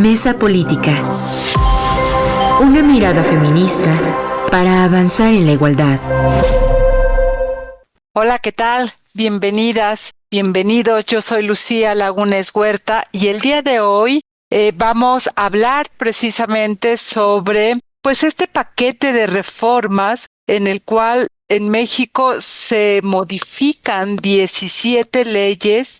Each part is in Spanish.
Mesa Política. Una mirada feminista para avanzar en la igualdad. Hola, ¿qué tal? Bienvenidas, bienvenidos. Yo soy Lucía Lagunes Huerta y el día de hoy vamos a hablar precisamente sobre este paquete de reformas en el cual en México se modifican 17 leyes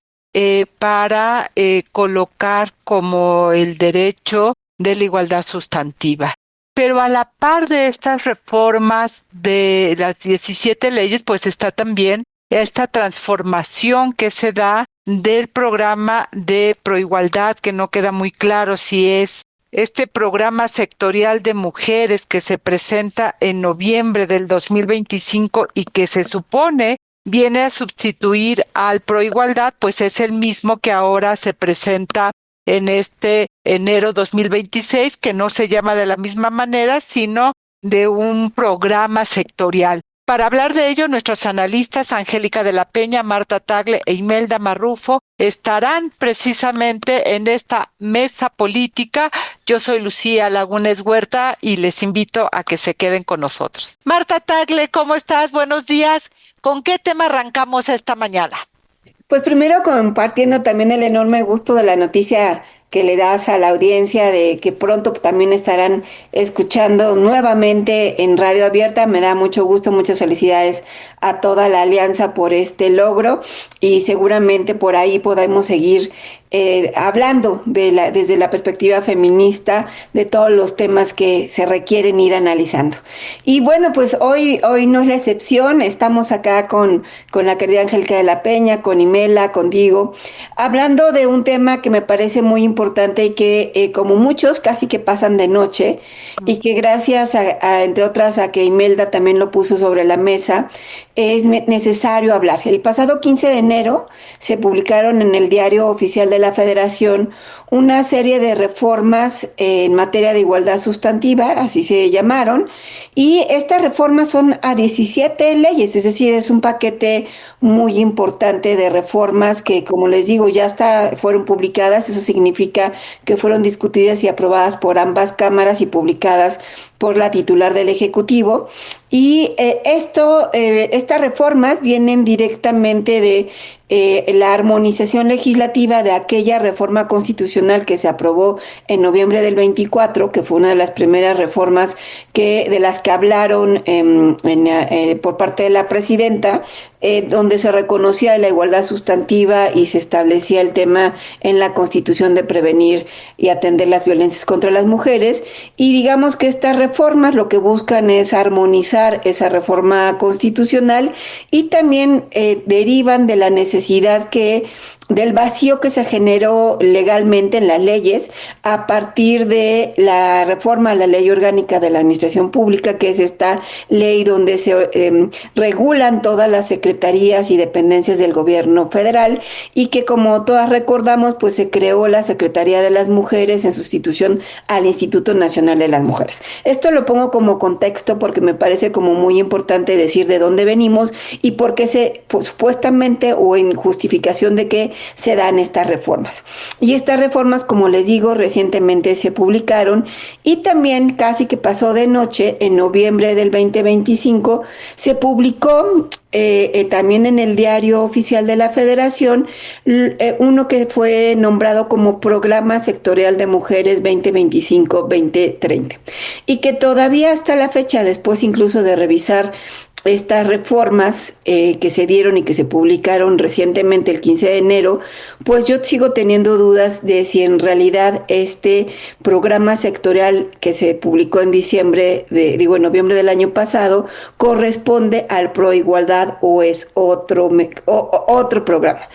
para colocar como el derecho de la igualdad sustantiva. Pero a la par de estas reformas de las 17 leyes, pues está también esta transformación que se da del programa de proigualdad, que no queda muy claro si es este programa sectorial de mujeres que se presenta en noviembre del 2025 y que se supone viene a sustituir al proigualdad, pues es el mismo que ahora se presenta en este enero 2026, que no se llama de la misma manera, sino de un programa sectorial. Para hablar de ello, nuestros analistas Angélica de la Peña, Marta Tagle e Imelda Marrufo estarán precisamente en esta mesa política. Yo soy Lucía Lagunes Huerta y les invito a que se queden con nosotros. Marta Tagle, ¿cómo estás? Buenos días. ¿Con qué tema arrancamos esta mañana? Pues primero compartiendo también el enorme gusto de la noticia que le das a la audiencia de que pronto también estarán escuchando nuevamente en Radio Abierta. Me da mucho gusto, muchas felicidades a toda la alianza por este logro y seguramente por ahí podemos seguir hablando desde la perspectiva feminista de todos los temas que se requieren ir analizando. Y bueno, pues hoy no es la excepción. Estamos acá con la querida Angélica de la Peña, con Imela, con Diego, hablando de un tema que me parece muy importante y que como muchos casi que pasan de noche y que gracias entre otras a que Imelda también lo puso sobre la mesa, es necesario hablar. El pasado 15 de enero se publicaron en el Diario Oficial de la Federación una serie de reformas en materia de igualdad sustantiva, así se llamaron, y estas reformas son a 17 leyes, es decir, es un paquete muy importante de reformas que, como les digo, fueron publicadas. Eso significa que fueron discutidas y aprobadas por ambas cámaras y publicadas por la titular del Ejecutivo. Y estas reformas vienen directamente de la armonización legislativa de aquella reforma constitucional que se aprobó en noviembre del 24, que fue una de las primeras reformas de las que hablaron por parte de la presidenta, donde se reconocía la igualdad sustantiva y se establecía el tema en la Constitución de prevenir y atender las violencias contra las mujeres. Y digamos que estas reformas lo que buscan es armonizar esa reforma constitucional y también derivan de la necesidad del vacío que se generó legalmente en las leyes a partir de la reforma a la Ley Orgánica de la Administración Pública, que es esta ley donde se regulan todas las secretarías y dependencias del gobierno federal y que, como todas recordamos, pues se creó la Secretaría de las Mujeres en sustitución al Instituto Nacional de las Mujeres. Esto lo pongo como contexto porque me parece como muy importante decir de dónde venimos y por qué supuestamente o en justificación de que se dan estas reformas. Y estas reformas, como les digo, recientemente se publicaron y también casi que pasó de noche, en noviembre del 2025, se publicó también en el Diario Oficial de la Federación uno que fue nombrado como Programa Sectorial de Mujeres 2025-2030 y que todavía hasta la fecha, después incluso de revisar estas reformas que se dieron y que se publicaron recientemente el 15 de enero, pues yo sigo teniendo dudas de si en realidad este programa sectorial que se publicó en en noviembre del año pasado, corresponde al Proigualdad o es otro programa.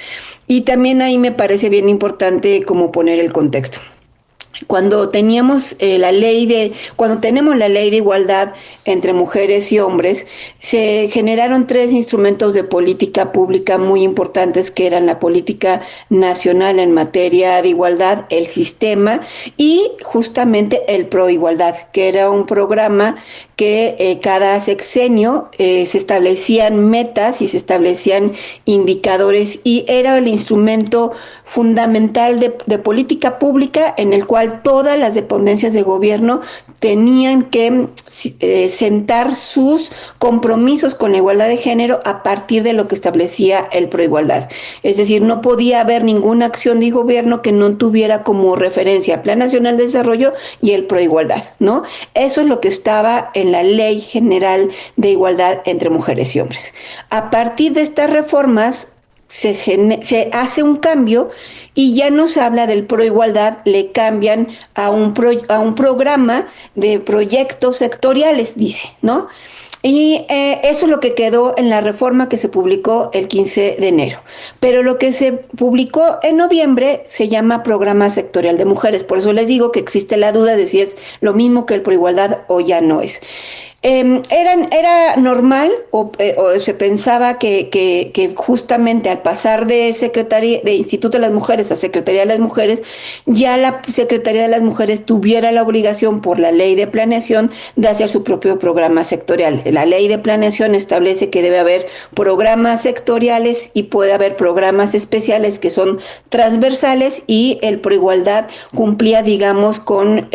Y también ahí me parece bien importante como poner el contexto. Cuando tenemos la ley de igualdad entre mujeres y hombres, se generaron 3 instrumentos de política pública muy importantes, que eran la política nacional en materia de igualdad, el sistema y justamente el Proigualdad, que era un programa que cada sexenio se establecían metas y se establecían indicadores y era el instrumento fundamental de política pública en el cual todas las dependencias de gobierno tenían que sentar sus compromisos con la igualdad de género a partir de lo que establecía el Proigualdad. Es decir, no podía haber ninguna acción de gobierno que no tuviera como referencia el Plan Nacional de Desarrollo y el Proigualdad, ¿no? Eso es lo que estaba en la Ley General de Igualdad entre Mujeres y Hombres. A partir de estas reformas se hace un cambio y ya no se habla del Proigualdad, le cambian a un programa de proyectos sectoriales, dice, ¿no? Y eso es lo que quedó en la reforma que se publicó el 15 de enero. Pero lo que se publicó en noviembre se llama Programa Sectorial de Mujeres. Por eso les digo que existe la duda de si es lo mismo que el Proigualdad o ya no es. Era normal o se pensaba que justamente al pasar de Secretaría de Instituto de las Mujeres a Secretaría de las Mujeres, ya la Secretaría de las Mujeres tuviera la obligación por la Ley de Planeación de hacer su propio programa sectorial. La Ley de Planeación establece que debe haber programas sectoriales y puede haber programas especiales que son transversales y el Proigualdad cumplía, digamos, con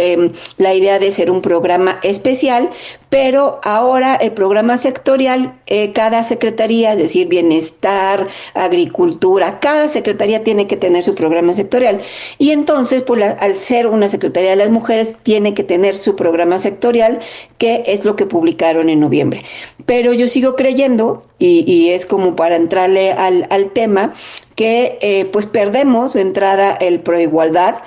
la idea de ser un programa especial, pero ahora el programa sectorial, cada secretaría, es decir, bienestar, agricultura, cada secretaría tiene que tener su programa sectorial. Y entonces, pues, al ser una secretaría de las mujeres, tiene que tener su programa sectorial, que es lo que publicaron en noviembre. Pero yo sigo creyendo, y es como para entrarle al tema, que pues perdemos de entrada el Proigualdad.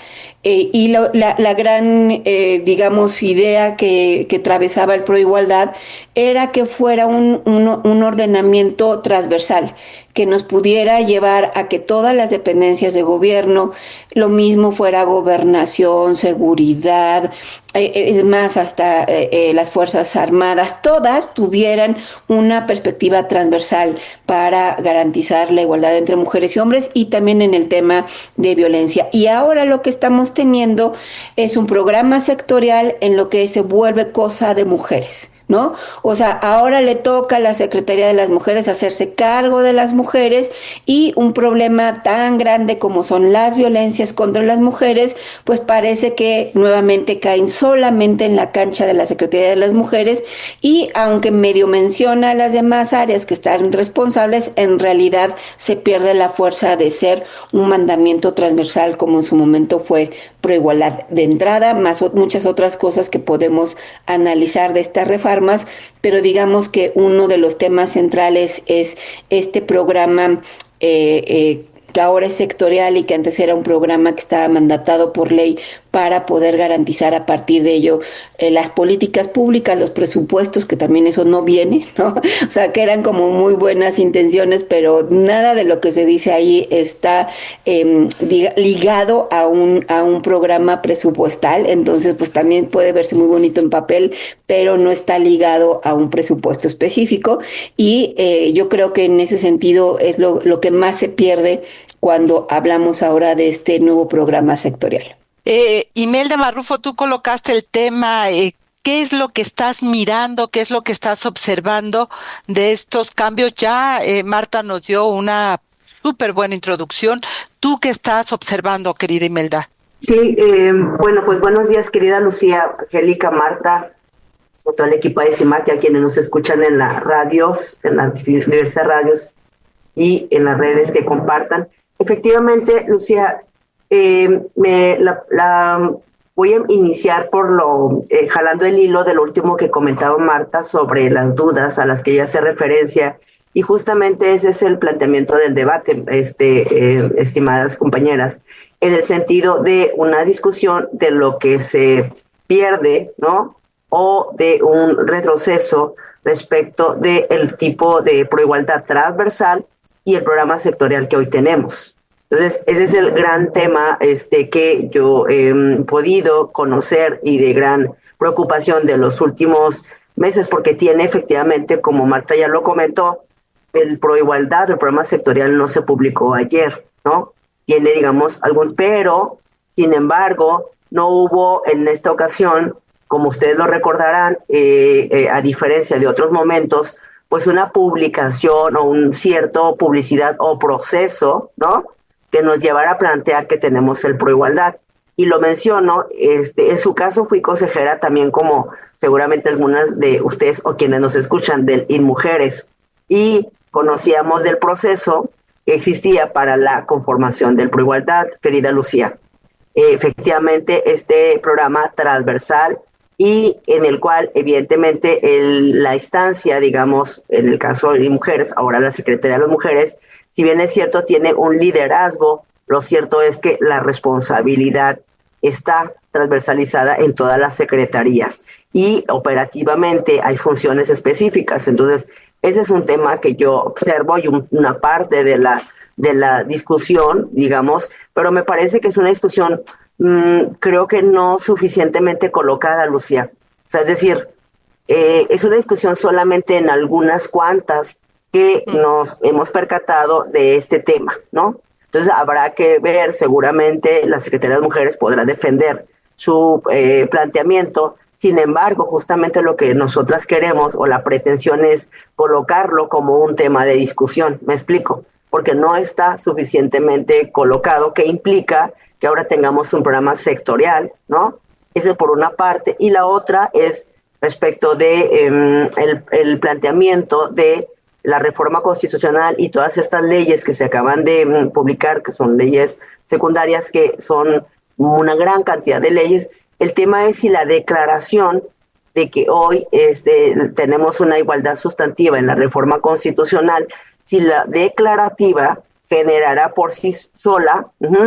Y la gran, digamos, idea que atravesaba el Proigualdad era que fuera un ordenamiento transversal, que nos pudiera llevar a que todas las dependencias de gobierno, lo mismo fuera gobernación, seguridad, es más, hasta las Fuerzas Armadas, todas tuvieran una perspectiva transversal para garantizar la igualdad entre mujeres y hombres y también en el tema de violencia. Y ahora lo que estamos teniendo es un programa sectorial en lo que se vuelve cosa de mujeres, ¿no? O sea, ahora le toca a la Secretaría de las Mujeres hacerse cargo de las mujeres y un problema tan grande como son las violencias contra las mujeres, pues parece que nuevamente caen solamente en la cancha de la Secretaría de las Mujeres y aunque medio menciona las demás áreas que están responsables, en realidad se pierde la fuerza de ser un mandamiento transversal como en su momento fue Proigualdad de entrada, más muchas otras cosas que podemos analizar de esta reformas, pero digamos que uno de los temas centrales es este programa que ahora es sectorial y que antes era un programa que estaba mandatado por ley para poder garantizar a partir de ello las políticas públicas, los presupuestos, que también eso no viene, ¿no? O sea, que eran como muy buenas intenciones, pero nada de lo que se dice ahí está ligado a un programa presupuestal, entonces pues también puede verse muy bonito en papel, pero no está ligado a un presupuesto específico y yo creo que en ese sentido es lo que más se pierde cuando hablamos ahora de este nuevo programa sectorial. Imelda Marrufo, tú colocaste el tema, ¿qué es lo que estás mirando, qué es lo que estás observando de estos cambios? Ya Marta nos dio una súper buena introducción. ¿Tú qué estás observando, querida Imelda? Sí, bueno, pues buenos días, querida Lucía, Angélica, Marta, todo el equipo de CIMAC, a quienes nos escuchan en las radios, en las diversas radios y en las redes que compartan. Efectivamente, Lucía, voy a iniciar por jalando el hilo de lo último que comentaba Marta sobre las dudas a las que ella hace referencia, y justamente ese es el planteamiento del debate, estimadas compañeras, en el sentido de una discusión de lo que se pierde, ¿no? O de un retroceso respecto del tipo de proigualdad transversal y el programa sectorial que hoy tenemos. Entonces, ese es el gran tema que yo he podido conocer y de gran preocupación de los últimos meses, porque tiene efectivamente, como Marta ya lo comentó, el Proigualdad, el programa sectorial no se publicó ayer, ¿no? Tiene, digamos, pero, sin embargo, no hubo en esta ocasión como ustedes lo recordarán, a diferencia de otros momentos, pues una publicación o un cierto publicidad o proceso, ¿no?, que nos llevara a plantear que tenemos el Proigualdad. Y lo menciono, en su caso fui consejera también, como seguramente algunas de ustedes o quienes nos escuchan, del InMujeres, y conocíamos del proceso que existía para la conformación del Proigualdad, querida Lucía. Efectivamente, este programa transversal y en el cual evidentemente la instancia, digamos, en el caso de mujeres, ahora la Secretaría de las Mujeres, si bien es cierto, tiene un liderazgo, lo cierto es que la responsabilidad está transversalizada en todas las secretarías y operativamente hay funciones específicas. Entonces, ese es un tema que yo observo y una parte de la discusión, digamos, pero me parece que es una discusión creo que no suficientemente colocada, Lucía. O sea, es decir, es una discusión solamente en algunas cuantas que nos hemos percatado de este tema, ¿no? Entonces habrá que ver, seguramente la Secretaría de las Mujeres podrá defender su planteamiento. Sin embargo, justamente lo que nosotras queremos o la pretensión es colocarlo como un tema de discusión. ¿Me explico? Porque no está suficientemente colocado, que implica que ahora tengamos un programa sectorial, ¿no? Ese por una parte. Y la otra es respecto de el planteamiento de la reforma constitucional y todas estas leyes que se acaban de publicar, que son leyes secundarias, que son una gran cantidad de leyes. El tema es si la declaración de que hoy tenemos una igualdad sustantiva en la reforma constitucional, si la declarativa generará por sí sola de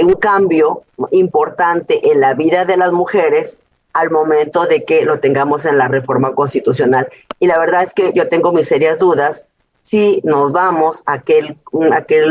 un cambio importante en la vida de las mujeres al momento de que lo tengamos en la reforma constitucional. Y la verdad es que yo tengo mis serias dudas si nos vamos a aquel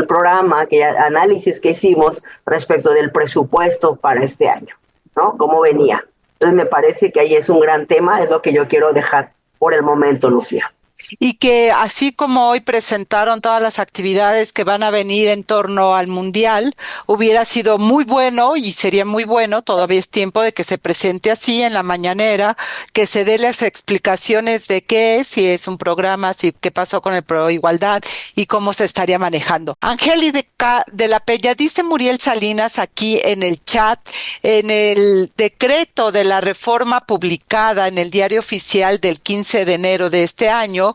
programa, aquel análisis que hicimos respecto del presupuesto para este año, ¿no? ¿Cómo venía? Entonces me parece que ahí es un gran tema, es lo que yo quiero dejar por el momento, Lucía. Y que así como hoy presentaron todas las actividades que van a venir en torno al Mundial, hubiera sido muy bueno y sería muy bueno, todavía es tiempo de que se presente así en la mañanera, que se dé las explicaciones de qué es, si es un programa, si qué pasó con el Proigualdad y cómo se estaría manejando. Angélica de la Peña, dice Muriel Salinas aquí en el chat, en el decreto de la reforma publicada en el Diario Oficial del 15 de enero de este año,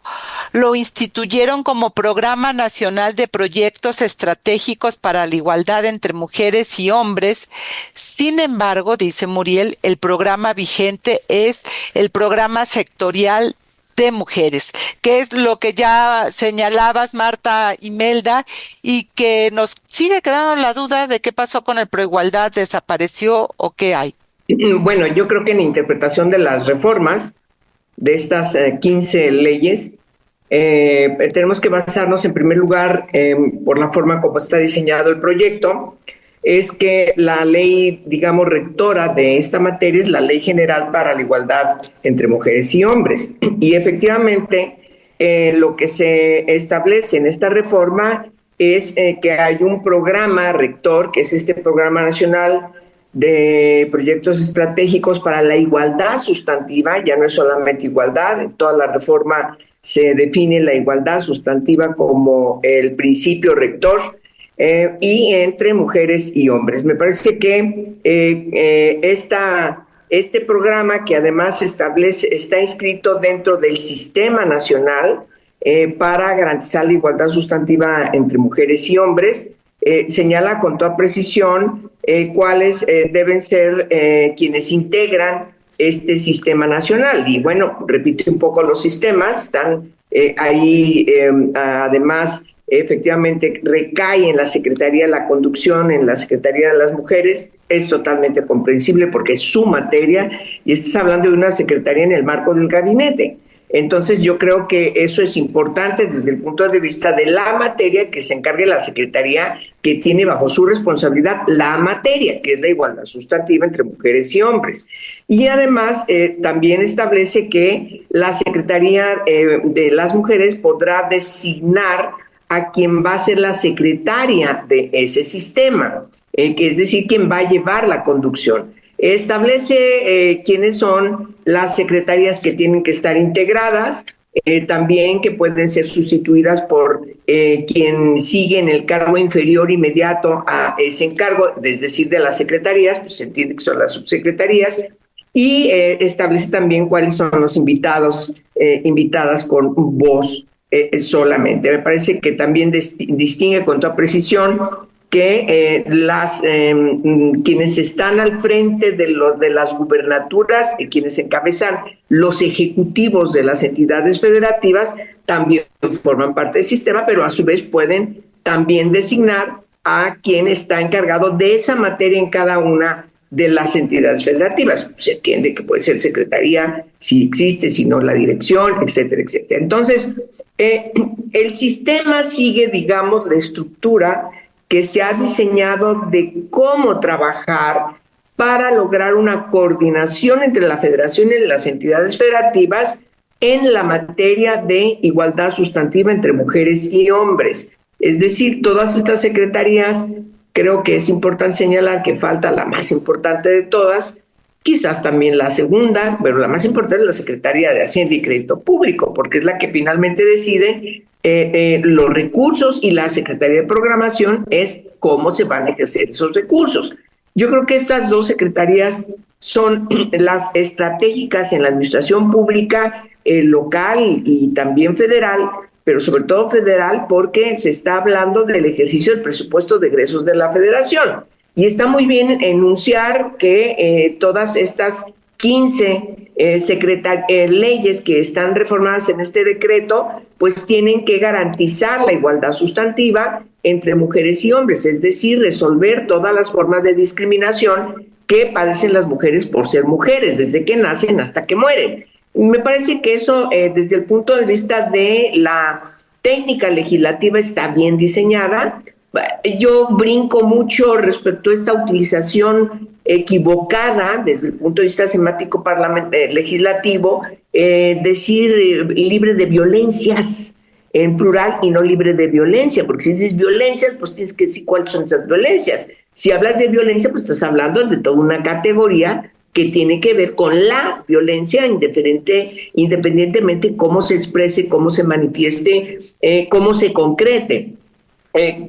lo instituyeron como Programa Nacional de Proyectos Estratégicos para la Igualdad entre Mujeres y Hombres. Sin embargo, dice Muriel, el programa vigente es el Programa Sectorial de Mujeres, que es lo que ya señalabas, Marta Imelda, y que nos sigue quedando la duda de qué pasó con el Proigualdad, ¿desapareció o qué hay? Bueno, yo creo que en la interpretación de las reformas de estas 15 leyes, tenemos que basarnos en primer lugar por la forma como está diseñado el proyecto. Es que la ley, digamos, rectora de esta materia es la Ley General para la Igualdad entre Mujeres y Hombres. Y efectivamente, lo que se establece en esta reforma es que hay un programa rector, que es este Programa Nacional de Proyectos Estratégicos para la Igualdad Sustantiva. Ya no es solamente igualdad, en toda la reforma se define la igualdad sustantiva como el principio rector, y entre mujeres y hombres. Me parece que este programa, que además está inscrito dentro del Sistema Nacional para garantizar la igualdad sustantiva entre mujeres y hombres, señala con toda precisión cuáles deben ser quienes integran este sistema nacional. Y bueno, repito un poco los sistemas, están ahí, además, efectivamente recae en la Secretaría de la Conducción, en la Secretaría de las Mujeres. Es totalmente comprensible porque es su materia y estás hablando de una secretaría en el marco del gabinete. Entonces yo creo que eso es importante desde el punto de vista de la materia que se encargue la Secretaría, que tiene bajo su responsabilidad la materia, que es la igualdad sustantiva entre mujeres y hombres. Y además también establece que la Secretaría de las Mujeres podrá designar a quien va a ser la secretaria de ese sistema, que es decir, quien va a llevar la conducción. Establece quiénes son las secretarías que tienen que estar integradas, también que pueden ser sustituidas por quien sigue en el cargo inferior inmediato a ese encargo, es decir, de las secretarías, pues se entiende que son las subsecretarías, y establece también cuáles son los invitados, invitadas con voz solamente. Me parece que también distingue con toda precisión que quienes están al frente de las gubernaturas, quienes encabezan los ejecutivos de las entidades federativas, también forman parte del sistema, pero a su vez pueden también designar a quien está encargado de esa materia en cada una de las entidades federativas. Se entiende que puede ser secretaría, si existe, si no la dirección, etcétera, etcétera. Entonces, el sistema sigue, digamos, la estructura que se ha diseñado de cómo trabajar para lograr una coordinación entre la federación y las entidades federativas en la materia de igualdad sustantiva entre mujeres y hombres. Es decir, todas estas secretarías, creo que es importante señalar que falta la más importante de todas, quizás también la segunda, pero la más importante es la Secretaría de Hacienda y Crédito Público, porque es la que finalmente decide los recursos, y la Secretaría de Programación es cómo se van a ejercer esos recursos. Yo creo que estas dos secretarías son las estratégicas en la administración pública local y también federal, pero sobre todo federal, porque se está hablando del ejercicio del presupuesto de egresos de la federación. Y está muy bien enunciar que todas estas 15 leyes que están reformadas en este decreto, pues tienen que garantizar la igualdad sustantiva entre mujeres y hombres, es decir, resolver todas las formas de discriminación que padecen las mujeres por ser mujeres, desde que nacen hasta que mueren. Me parece que eso, desde el punto de vista de la técnica legislativa, está bien diseñada. Yo brinco mucho respecto a esta utilización equivocada desde el punto de vista semático legislativo, decir libre de violencias en plural y no libre de violencia, porque si dices violencias, pues tienes que decir cuáles son esas violencias. Si hablas de violencia, pues estás hablando de toda una categoría que tiene que ver con la violencia, independientemente cómo se exprese, cómo se manifieste, cómo se concrete.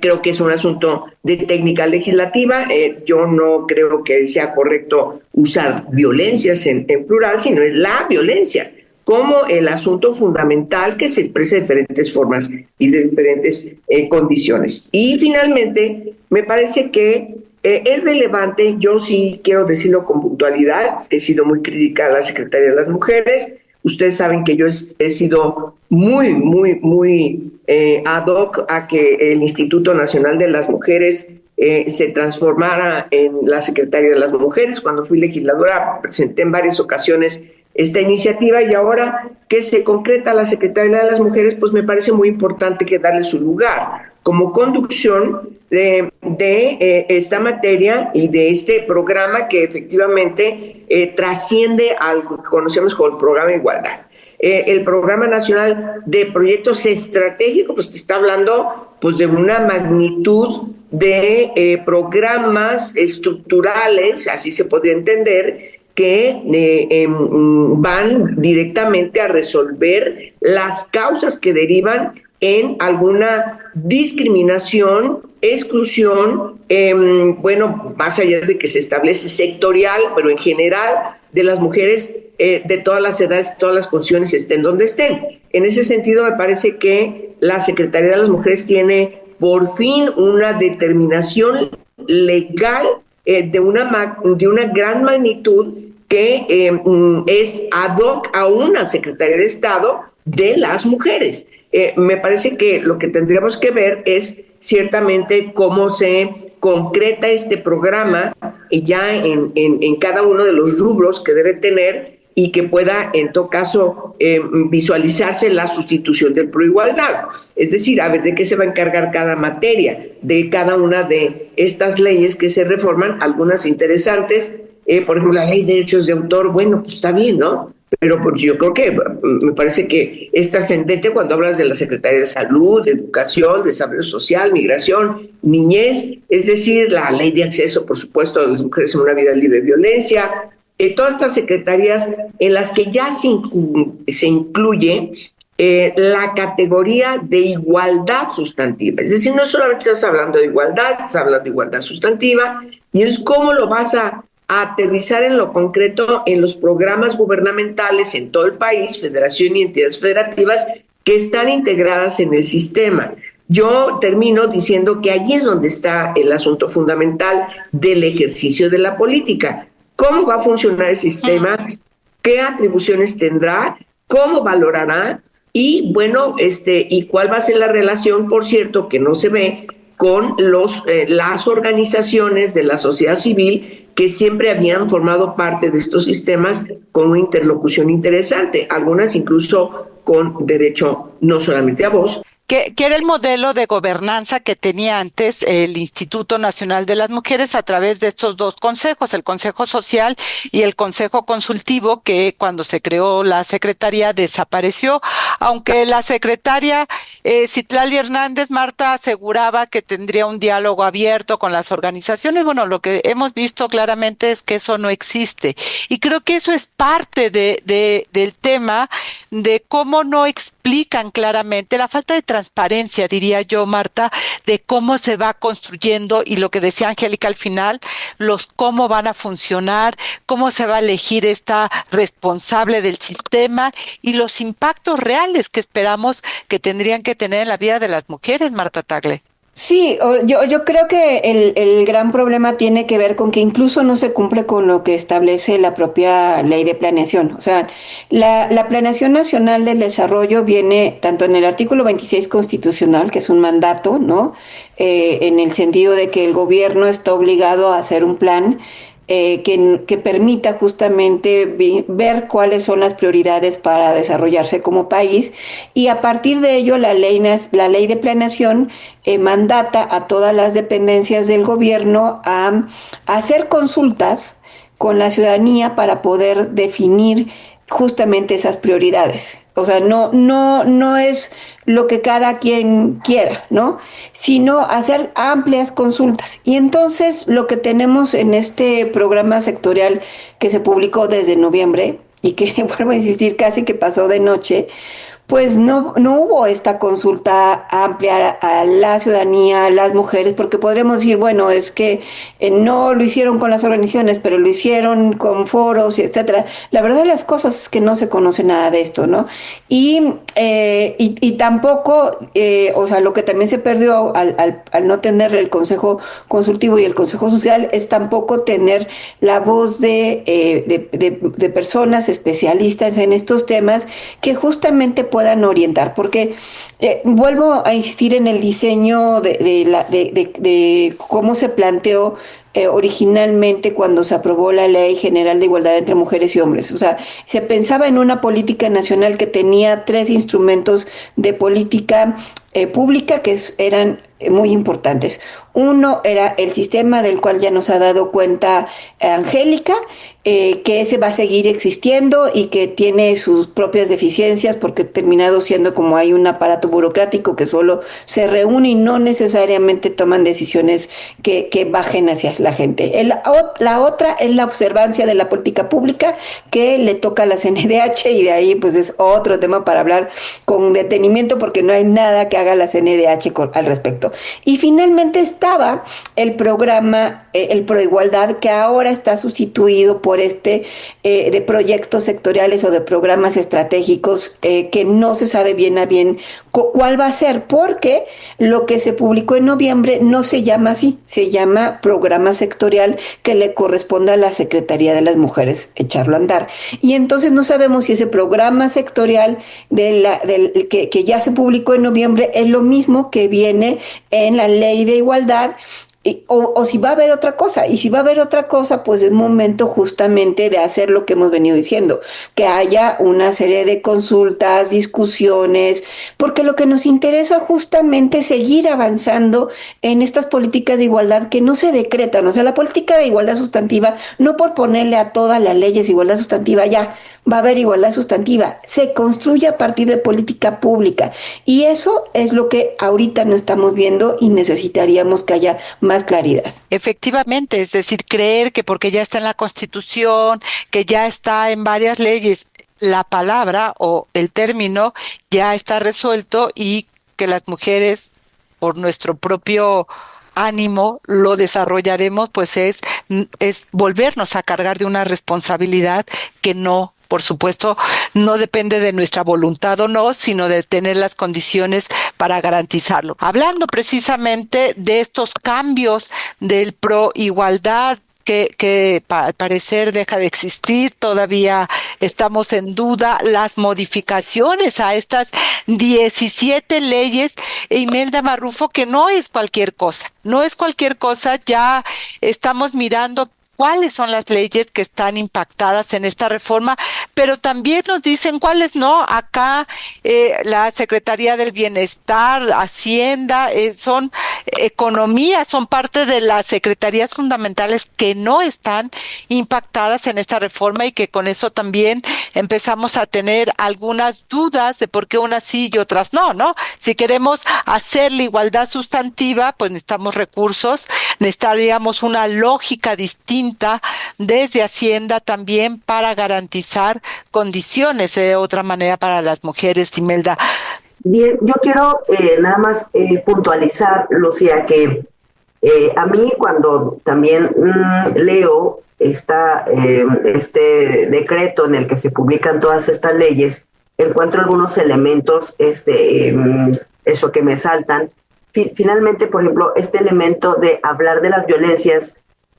Creo que es un asunto de técnica legislativa. Yo no creo que sea correcto usar violencias en plural, sino es la violencia como el asunto fundamental que se expresa de diferentes formas y de diferentes condiciones. Y finalmente, me parece que es relevante, yo sí quiero decirlo con puntualidad, he sido muy crítica a la Secretaría de las Mujeres. Ustedes saben que yo he sido muy ad hoc a que el Instituto Nacional de las Mujeres se transformara en la Secretaría de las Mujeres. Cuando fui legisladora presenté en varias ocasiones esta iniciativa, y ahora que se concreta la Secretaría de las Mujeres, pues me parece muy importante que darle su lugar como conducción de esta materia y de este programa que efectivamente trasciende al que conocemos como el Programa de Igualdad. El Programa Nacional de Proyectos Estratégicos, pues está hablando pues de una magnitud de programas estructurales, así se podría entender, que van directamente a resolver las causas que derivan en alguna discriminación, exclusión, más allá de que se establece sectorial, pero en general de las mujeres de todas las edades, todas las condiciones, estén donde estén. En ese sentido, me parece que la Secretaría de las Mujeres tiene por fin una determinación legal de una gran magnitud que es ad hoc a una Secretaría de Estado de las mujeres. Me parece que lo que tendríamos que ver es ciertamente cómo se concreta este programa ya en cada uno de los rubros que debe tener, y que pueda, en todo caso, visualizarse la sustitución del Proigualdad. Es decir, a ver de qué se va a encargar cada materia, de cada una de estas leyes que se reforman, algunas interesantes. Por ejemplo, la ley de derechos de autor, bueno, pues está bien, ¿no? Pero pues, yo creo que me parece que es trascendente cuando hablas de la Secretaría de Salud, de Educación, Desarrollo Social, Migración, Niñez, es decir, la ley de acceso, por supuesto, de las mujeres a una vida libre de violencia, todas estas secretarías en las que ya se incluye la categoría de igualdad sustantiva. Es decir, no solamente estás hablando de igualdad, estás hablando de igualdad sustantiva, y es cómo lo vas a aterrizar en lo concreto en los programas gubernamentales en todo el país, federación y entidades federativas que están integradas en el sistema. Yo termino diciendo que allí es donde está el asunto fundamental del ejercicio de la política. ¿Cómo va a funcionar el sistema? ¿Qué atribuciones tendrá? ¿Cómo valorará? Y bueno, y cuál va a ser la relación, por cierto, que no se ve con las organizaciones de la sociedad civil que siempre habían formado parte de estos sistemas con una interlocución interesante, algunas incluso con derecho no solamente a voz. Que era el modelo de gobernanza que tenía antes el Instituto Nacional de las Mujeres a través de estos dos consejos, el Consejo Social y el Consejo Consultivo, que cuando se creó la Secretaría desapareció, aunque la secretaria Citlali Hernández, Marta, aseguraba que tendría un diálogo abierto con las organizaciones. Bueno, lo que hemos visto claramente es que eso no existe, y creo que eso es parte del tema de cómo no explican claramente la falta de transparencia, diría yo, Marta, de cómo se va construyendo, y lo que decía Angélica al final, cómo van a funcionar, cómo se va a elegir esta responsable del sistema y los impactos reales que esperamos que tendrían que tener en la vida de las mujeres, Marta Tagle. Sí, yo creo que el gran problema tiene que ver con que incluso no se cumple con lo que establece la propia ley de planeación. O sea, la Planeación Nacional del Desarrollo viene tanto en el artículo 26 constitucional, que es un mandato, ¿no? En el sentido de que el gobierno está obligado a hacer un plan que permita justamente ver cuáles son las prioridades para desarrollarse como país, y a partir de ello la ley de planeación mandata a todas las dependencias del gobierno a hacer consultas con la ciudadanía para poder definir justamente esas prioridades. O sea, no es lo que cada quien quiera, ¿no? Sino hacer amplias consultas. Y entonces lo que tenemos en este programa sectorial que se publicó desde noviembre y que, vuelvo a insistir, casi que pasó de noche, pues no hubo esta consulta amplia a la ciudadanía, a las mujeres, porque podremos decir, bueno, es que no lo hicieron con las organizaciones, pero lo hicieron con foros, etcétera. La verdad de las cosas es que no se conoce nada de esto, ¿no? Y tampoco, o sea, lo que también se perdió al no tener el Consejo Consultivo y el Consejo Social es tampoco tener la voz de personas especialistas en estos temas que justamente puedan orientar, porque vuelvo a insistir en el diseño de cómo se planteó originalmente cuando se aprobó la Ley General de Igualdad entre Mujeres y Hombres. O sea, se pensaba en una política nacional que tenía 3 instrumentos de política pública que eran muy importantes. Uno era el sistema del cual ya nos ha dado cuenta Angélica, que ese va a seguir existiendo y que tiene sus propias deficiencias porque ha terminado siendo como hay un aparato burocrático que solo se reúne y no necesariamente toman decisiones que bajen hacia la gente. La otra es la observancia de la política pública que le toca a la CNDH, y de ahí pues es otro tema para hablar con detenimiento porque no hay nada que haga la CNDH al respecto. Y finalmente estaba el programa, el Proigualdad, que ahora está sustituido por de proyectos sectoriales o de programas estratégicos que no se sabe bien a bien cuál va a ser, porque lo que se publicó en noviembre no se llama así, se llama programa sectorial que le corresponde a la Secretaría de las Mujeres echarlo a andar. Y entonces no sabemos si ese programa sectorial que ya se publicó en noviembre es lo mismo que viene en la Ley de Igualdad, O si va a haber otra cosa. Y si va a haber otra cosa, pues es momento justamente de hacer lo que hemos venido diciendo, que haya una serie de consultas, discusiones, porque lo que nos interesa justamente es seguir avanzando en estas políticas de igualdad que no se decretan. O sea, la política de igualdad sustantiva, no por ponerle a todas las leyes igualdad sustantiva, ya va a haber igualdad sustantiva, se construye a partir de política pública. Y eso es lo que ahorita no estamos viendo y necesitaríamos que haya más claridad. Efectivamente, es decir, creer que porque ya está en la Constitución, que ya está en varias leyes, la palabra o el término ya está resuelto y que las mujeres, por nuestro propio ánimo, lo desarrollaremos, pues es volvernos a cargar de una responsabilidad que no, por supuesto, no depende de nuestra voluntad o no, sino de tener las condiciones para garantizarlo. Hablando precisamente de estos cambios del pro igualdad, que al parecer deja de existir, todavía estamos en duda, las modificaciones a estas 17 leyes, Imelda Marrufo, que no es cualquier cosa, ya estamos mirando cuáles son las leyes que están impactadas en esta reforma, pero también nos dicen cuáles no. Acá la Secretaría del Bienestar, Hacienda, son economía, son parte de las secretarías fundamentales que no están impactadas en esta reforma y que con eso también empezamos a tener algunas dudas de por qué unas sí y otras no, ¿no? Si queremos hacer la igualdad sustantiva, pues necesitamos recursos, necesitaríamos una lógica distinta desde Hacienda también para garantizar condiciones de otra manera para las mujeres, Imelda. Bien, yo quiero nada más puntualizar, Lucía, que a mí cuando también leo este decreto en el que se publican todas estas leyes, encuentro algunos elementos eso que me saltan. Finalmente, por ejemplo, este elemento de hablar de las violencias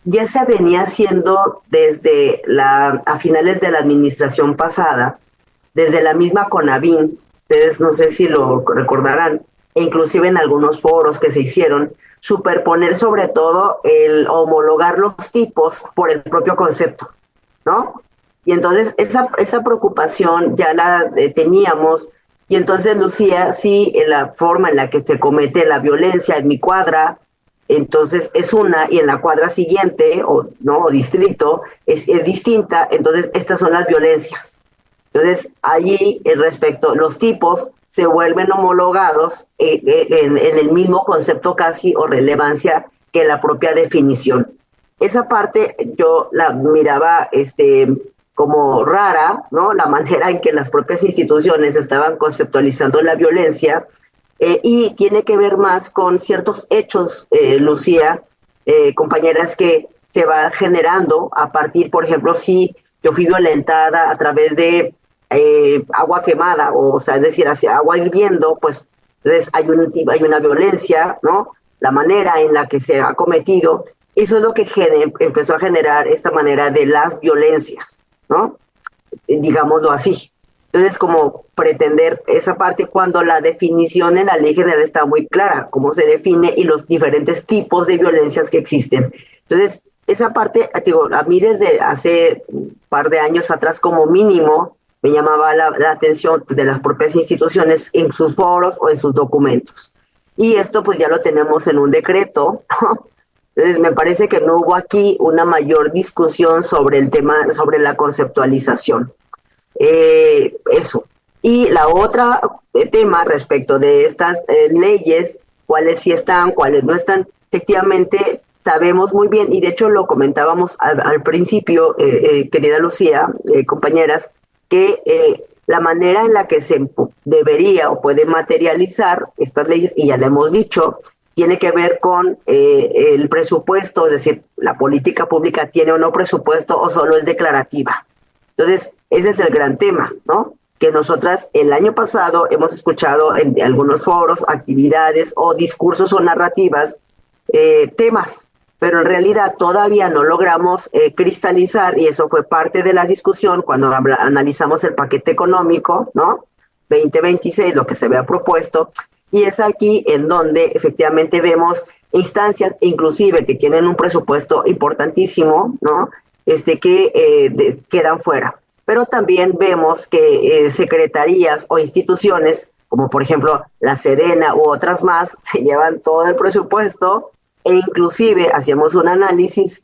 ya se venía haciendo desde a finales de la administración pasada, desde la misma CONAVIN. Ustedes no sé si lo recordarán, e inclusive en algunos foros que se hicieron, superponer sobre todo el homologar los tipos por el propio concepto, ¿no? Y entonces esa preocupación ya la teníamos, y entonces, Lucía, sí, en la forma en la que se comete la violencia en mi cuadra, entonces es una, y en la cuadra siguiente, o distrito, es distinta, entonces estas son las violencias. Entonces, allí, respecto, los tipos se vuelven homologados en el mismo concepto casi o relevancia que la propia definición. Esa parte yo la miraba como rara, ¿no? La manera en que las propias instituciones estaban conceptualizando la violencia, y tiene que ver más con ciertos hechos, Lucía, compañeras, que se va generando a partir, por ejemplo, si yo fui violentada a través de agua quemada, o sea, es decir, hacia agua hirviendo, pues entonces hay una violencia, ¿no? La manera en la que se ha cometido, eso es lo que empezó a generar esta manera de las violencias, ¿no? Digámoslo así. Entonces, como pretender esa parte cuando la definición en la ley general está muy clara, cómo se define y los diferentes tipos de violencias que existen. Entonces, esa parte, digo, a mí desde hace un par de años atrás como mínimo me llamaba la atención de las propias instituciones en sus foros o en sus documentos. Y esto pues ya lo tenemos en un decreto, ¿no? Entonces, me parece que no hubo aquí una mayor discusión sobre el tema, sobre la conceptualización. Eso. Y la otra tema respecto de estas leyes, cuáles sí están, cuáles no están, efectivamente sabemos muy bien, y de hecho lo comentábamos al principio, querida Lucía, compañeras, que la manera en la que se debería o puede materializar estas leyes, y ya le hemos dicho, tiene que ver con el presupuesto, es decir, la política pública tiene o no presupuesto o solo es declarativa. Entonces, ese es el gran tema, ¿no? Que nosotras el año pasado hemos escuchado en algunos foros, actividades o discursos o narrativas, temas, pero en realidad todavía no logramos cristalizar, y eso fue parte de la discusión cuando analizamos el paquete económico, ¿no? 2026, lo que se había propuesto, y es aquí en donde efectivamente vemos instancias, inclusive que tienen un presupuesto importantísimo, ¿no? Quedan fuera. Pero también vemos que secretarías o instituciones, como por ejemplo la Sedena u otras más, se llevan todo el presupuesto e inclusive hacíamos un análisis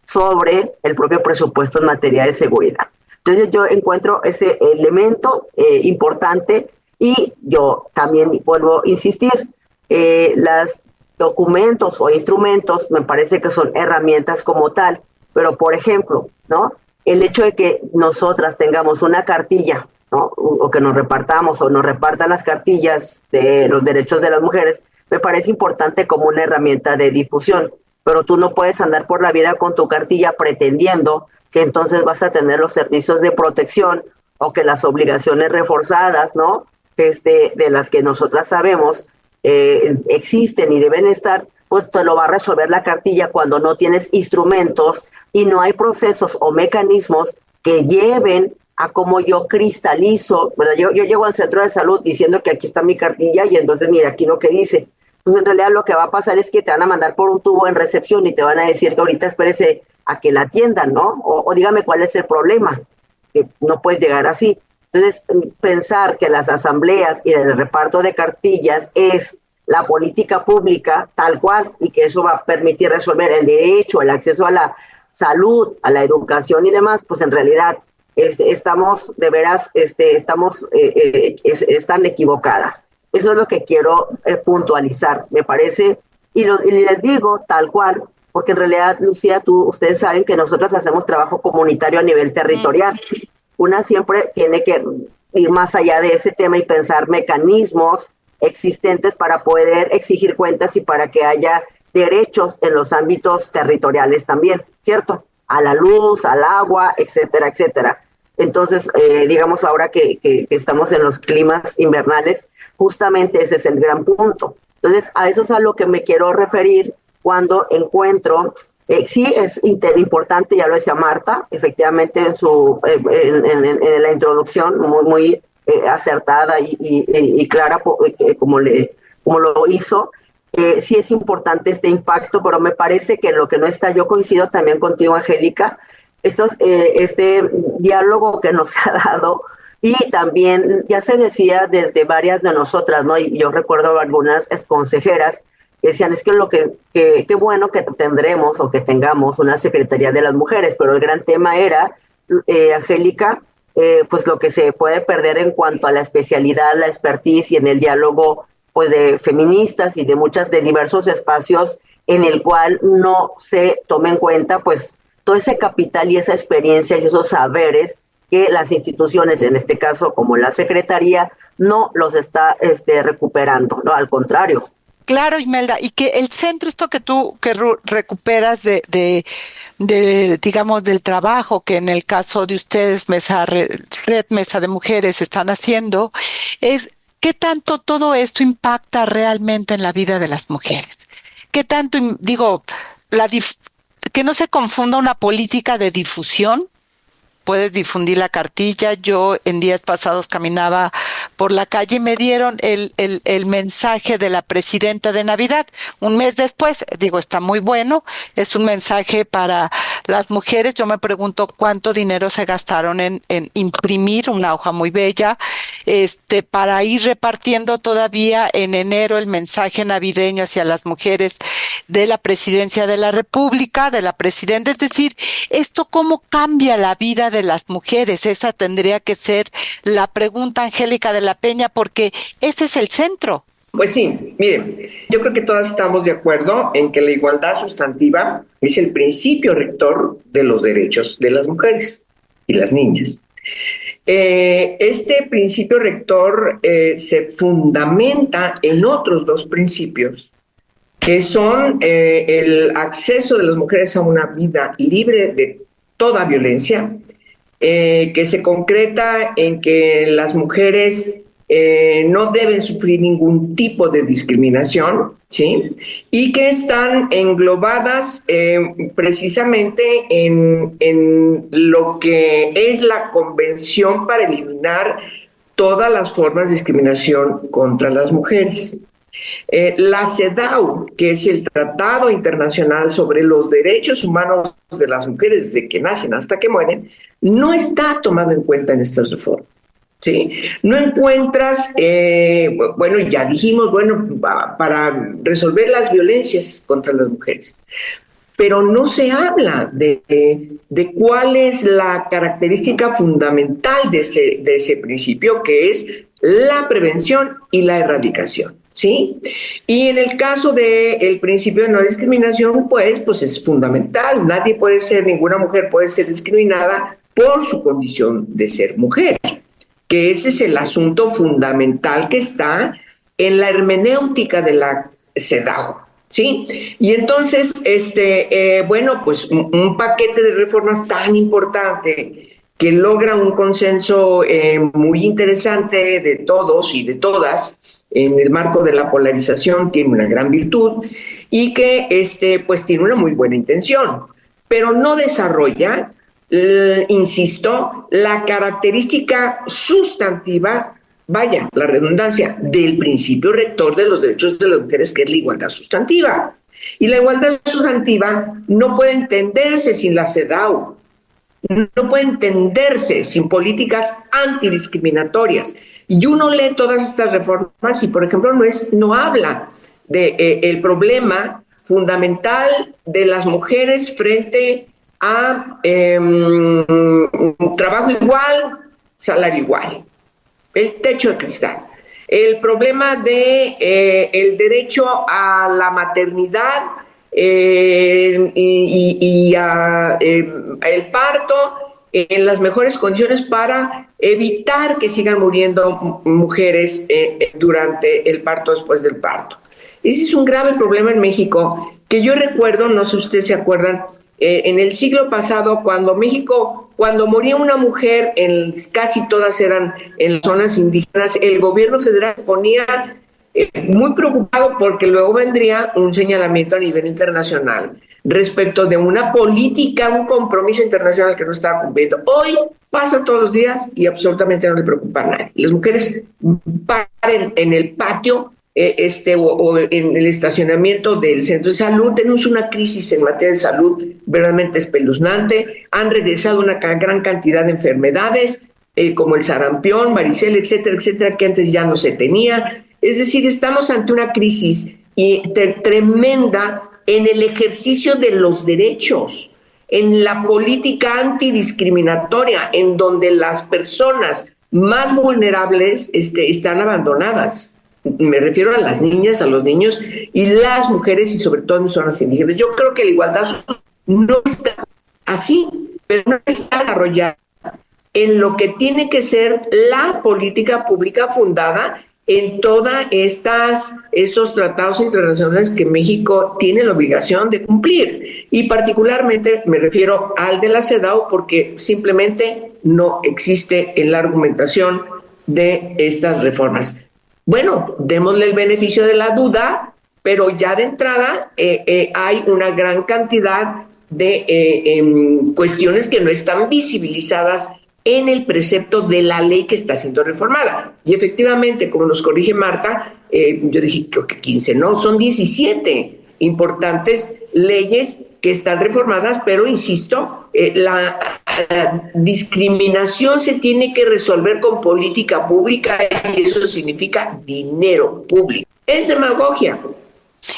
sobre el propio presupuesto en materia de seguridad. Entonces yo encuentro ese elemento importante y yo también vuelvo a insistir, los documentos o instrumentos me parece que son herramientas como tal, pero por ejemplo, ¿no? El hecho de que nosotras tengamos una cartilla, ¿no? O que nos repartamos o nos repartan las cartillas de los derechos de las mujeres, me parece importante como una herramienta de difusión, pero tú no puedes andar por la vida con tu cartilla pretendiendo que entonces vas a tener los servicios de protección o que las obligaciones reforzadas, ¿no? De las que nosotras sabemos existen y deben estar, pues te lo va a resolver la cartilla cuando no tienes instrumentos y no hay procesos o mecanismos que lleven a cómo yo cristalizo, ¿verdad? Yo llego al centro de salud diciendo que aquí está mi cartilla y entonces mira aquí lo que dice. Pues en realidad lo que va a pasar es que te van a mandar por un tubo en recepción y te van a decir que ahorita espérese a que la atiendan, ¿no? O dígame cuál es el problema, que no puedes llegar así. Entonces, pensar que las asambleas y el reparto de cartillas es la política pública tal cual y que eso va a permitir resolver el derecho, el acceso a la salud, a la educación y demás, pues en realidad estamos de veras, están equivocadas. Eso es lo que quiero puntualizar, me parece, y les digo tal cual, porque en realidad, Lucía, ustedes saben que nosotros hacemos trabajo comunitario a nivel territorial. Una siempre tiene que ir más allá de ese tema y pensar mecanismos existentes para poder exigir cuentas y para que haya derechos en los ámbitos territoriales también, ¿cierto? A la luz, al agua, etcétera, etcétera. Entonces, digamos ahora que estamos en los climas invernales, justamente ese es el gran punto. Entonces, a eso es a lo que me quiero referir cuando encuentro, sí es importante, ya lo decía Marta, efectivamente en la introducción, muy acertada y clara como lo hizo, sí es importante este impacto, pero me parece que lo que no está, yo coincido también contigo, Angélica, este diálogo que nos ha dado. Y también ya se decía desde varias de nosotras, ¿no? Y yo recuerdo algunas consejeras que decían, es que qué bueno que tendremos o que tengamos una Secretaría de las Mujeres, pero el gran tema era, Angélica, pues lo que se puede perder en cuanto a la especialidad, la expertise y en el diálogo pues de feministas y de diversos espacios en el cual no se tome en cuenta pues todo ese capital y esa experiencia y esos saberes que las instituciones, en este caso como la Secretaría, no los está recuperando, ¿no? Al contrario. Claro, Imelda, y que el centro, esto que tú recuperas de digamos, del trabajo que en el caso de ustedes, Red Mesa de Mujeres, están haciendo, es qué tanto todo esto impacta realmente en la vida de las mujeres. Qué tanto, digo, que no se confunda una política de difusión. Puedes difundir la cartilla. Yo en días pasados caminaba por la calle y me dieron el mensaje de la presidenta de Navidad. Un mes después, digo, está muy bueno. Es un mensaje para las mujeres. Yo me pregunto cuánto dinero se gastaron en imprimir una hoja muy bella, para ir repartiendo todavía en enero el mensaje navideño hacia las mujeres de la presidencia de la República, de la presidenta. Es decir, esto cómo cambia la vida de las mujeres. Esa tendría que ser la pregunta, Angélica de la Peña, porque ese es el centro. Pues sí, miren, yo creo que todas estamos de acuerdo en que la igualdad sustantiva es el principio rector de los derechos de las mujeres y las niñas. Este principio rector se fundamenta en otros dos principios, que son el acceso de las mujeres a una vida libre de toda violencia, que se concreta en que las mujeres no deben sufrir ningún tipo de discriminación, ¿sí? Y que están englobadas precisamente en lo que es la Convención para eliminar todas las formas de discriminación contra las mujeres. La CEDAW, que es el Tratado Internacional sobre los Derechos Humanos de las Mujeres desde que nacen hasta que mueren, no está tomado en cuenta en estas reformas. ¿Sí? No encuentras, bueno, ya dijimos, bueno, para resolver las violencias contra las mujeres, pero no se habla de cuál es la característica fundamental de ese principio, que es la prevención y la erradicación, ¿sí? Y en el caso del principio de no discriminación, pues es fundamental. Ninguna mujer puede ser discriminada por su condición de ser mujer, que ese es el asunto fundamental que está en la hermenéutica de la CEDAW, ¿sí? Y entonces, bueno, pues un paquete de reformas tan importante que logra un consenso muy interesante de todos y de todas en el marco de la polarización, tiene una gran virtud y que pues tiene una muy buena intención, pero no desarrolla, insisto, la característica sustantiva, vaya, la redundancia, del principio rector de los derechos de las mujeres, que es la igualdad sustantiva. Y la igualdad sustantiva no puede entenderse sin la CEDAW, no puede entenderse sin políticas antidiscriminatorias. Y uno lee todas estas reformas y, por ejemplo, no habla del problema fundamental de las mujeres frente a trabajo igual, salario igual, el techo de cristal, el problema de el derecho a la maternidad y a el parto en las mejores condiciones para evitar que sigan muriendo mujeres durante el parto, después del parto. Ese es un grave problema en México que yo recuerdo, no sé si ustedes se acuerdan, en el siglo pasado, cuando moría una mujer, casi todas eran en las zonas indígenas, el gobierno federal se ponía muy preocupado porque luego vendría un señalamiento a nivel internacional respecto de una política, un compromiso internacional que no estaba cumpliendo. Hoy pasa todos los días y absolutamente no le preocupa a nadie. Las mujeres paren en el patio o en el estacionamiento del centro de salud. Tenemos una crisis en materia de salud verdaderamente espeluznante. Han regresado una gran cantidad de enfermedades como el sarampión, varicela, etcétera, etcétera, que antes ya no se tenía. Es decir, estamos ante una crisis tremenda en el ejercicio de los derechos, en la política antidiscriminatoria, en donde las personas más vulnerables están abandonadas. Me refiero a las niñas, a los niños y las mujeres, y sobre todo en zonas indígenas. Yo creo que la igualdad no está así, pero no está desarrollada en lo que tiene que ser la política pública fundada en todos esos tratados internacionales que México tiene la obligación de cumplir. Y particularmente me refiero al de la CEDAW, porque simplemente no existe en la argumentación de estas reformas. Bueno, démosle el beneficio de la duda, pero ya de entrada hay una gran cantidad de cuestiones que no están visibilizadas en el precepto de la ley que está siendo reformada. Y efectivamente, como nos corrige Marta, yo dije, creo que 15, no, son 17 importantes leyes que están reformadas, pero insisto, la discriminación se tiene que resolver con política pública y eso significa dinero público. Es demagogia.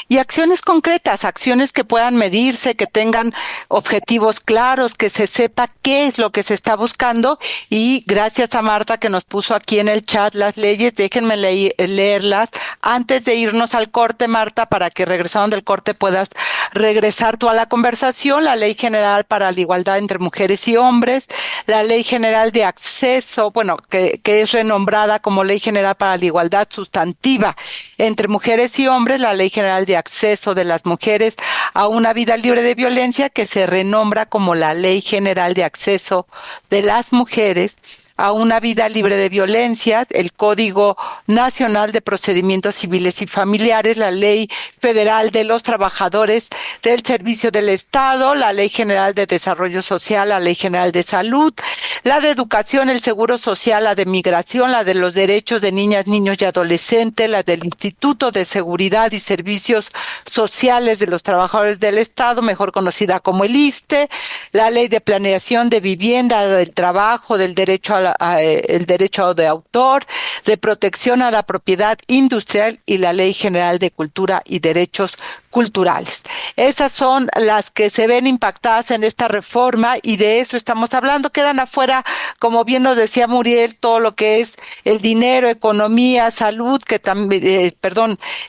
Y acciones concretas, acciones que puedan medirse, que tengan objetivos claros, que se sepa qué es lo que se está buscando. Y gracias a Marta que nos puso aquí en el chat las leyes, déjenme leerlas antes de irnos al corte, Marta, para que regresando del corte puedas regresar tú a la conversación. La Ley General para la Igualdad entre Mujeres y Hombres, la Ley General de Acceso, que es renombrada como Ley General para la Igualdad Sustantiva entre Mujeres y Hombres, la Ley General de Acceso de las Mujeres a una Vida Libre de Violencia, que se renombra como la Ley General de Acceso de las Mujeres a una vida libre de violencias, el Código Nacional de Procedimientos Civiles y Familiares, la Ley Federal de los Trabajadores del Servicio del Estado, la Ley General de Desarrollo Social, la Ley General de Salud, la de Educación, el Seguro Social, la de Migración, la de los derechos de niñas, niños y adolescentes, la del Instituto de Seguridad y Servicios Sociales de los Trabajadores del Estado, mejor conocida como el ISSSTE, la Ley de Planeación de Vivienda, del Trabajo, del derecho el derecho de autor, de protección a la propiedad industrial y la Ley General de Cultura y Derechos Culturales. Esas son las que se ven impactadas en esta reforma y de eso estamos hablando. Quedan afuera, como bien nos decía Muriel, todo lo que es el dinero, economía, salud, que también,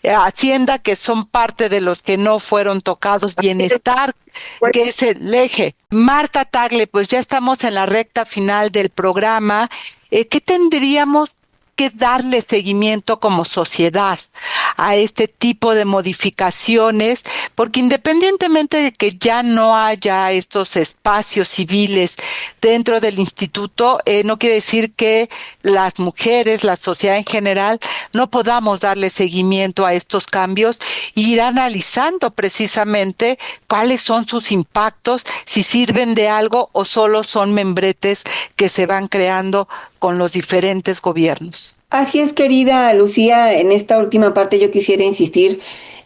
Hacienda, que son parte de los que no fueron tocados, bienestar, que es el eje. Marta Tagle, pues ya estamos en la recta final del programa. ¿Qué tendríamos que darle seguimiento como sociedad a este tipo de modificaciones? Porque independientemente de que ya no haya estos espacios civiles dentro del instituto, no quiere decir que las mujeres, la sociedad en general, no podamos darle seguimiento a estos cambios e ir analizando precisamente cuáles son sus impactos, si sirven de algo o solo son membretes que se van creando con los diferentes gobiernos. Así es, querida Lucía, en esta última parte yo quisiera insistir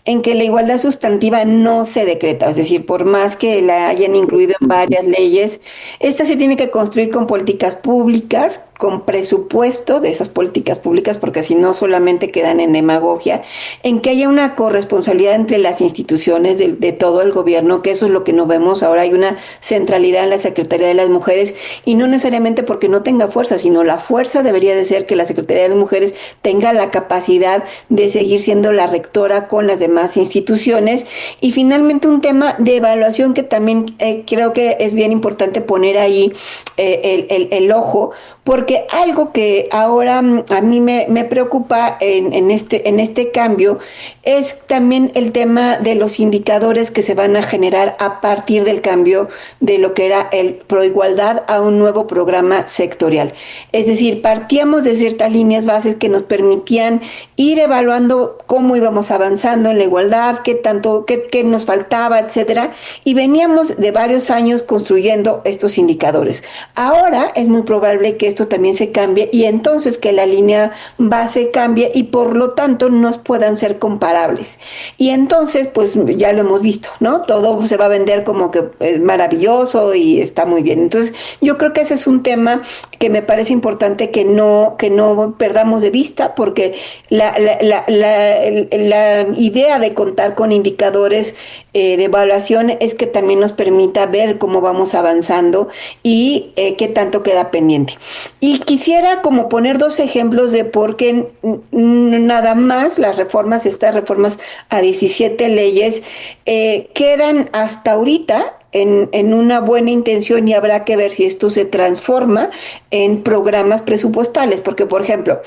en que la igualdad sustantiva no se decreta, es decir, por más que la hayan incluido en varias leyes, esta se tiene que construir con políticas públicas, con presupuesto de esas políticas públicas, porque si no solamente quedan en demagogia, en que haya una corresponsabilidad entre las instituciones de todo el gobierno, que eso es lo que no vemos. Ahora hay una centralidad en la Secretaría de las Mujeres, y no necesariamente porque no tenga fuerza, sino la fuerza debería de ser que la Secretaría de las Mujeres tenga la capacidad de seguir siendo la rectora con las demás instituciones. Y finalmente un tema de evaluación que también creo que es bien importante poner ahí el ojo, porque algo que ahora a mí me preocupa en este cambio es también el tema de los indicadores que se van a generar a partir del cambio de lo que era el Proigualdad a un nuevo programa sectorial. Es decir, partíamos de ciertas líneas bases que nos permitían ir evaluando cómo íbamos avanzando en la igualdad, qué nos faltaba, etcétera, y veníamos de varios años construyendo estos indicadores. Ahora es muy probable que esto también se cambie y entonces que la línea base cambie y por lo tanto nos puedan ser comparables. Y entonces, pues ya lo hemos visto, ¿no? Todo se va a vender como que es maravilloso y está muy bien. Entonces, yo creo que ese es un tema que me parece importante que no perdamos de vista, porque la idea de contar con indicadores de evaluación es que también nos permita ver cómo vamos avanzando y qué tanto queda pendiente. Y quisiera como poner dos ejemplos de por qué nada más estas reformas a 17 leyes quedan hasta ahorita en una buena intención, y habrá que ver si esto se transforma en programas presupuestales, porque por ejemplo,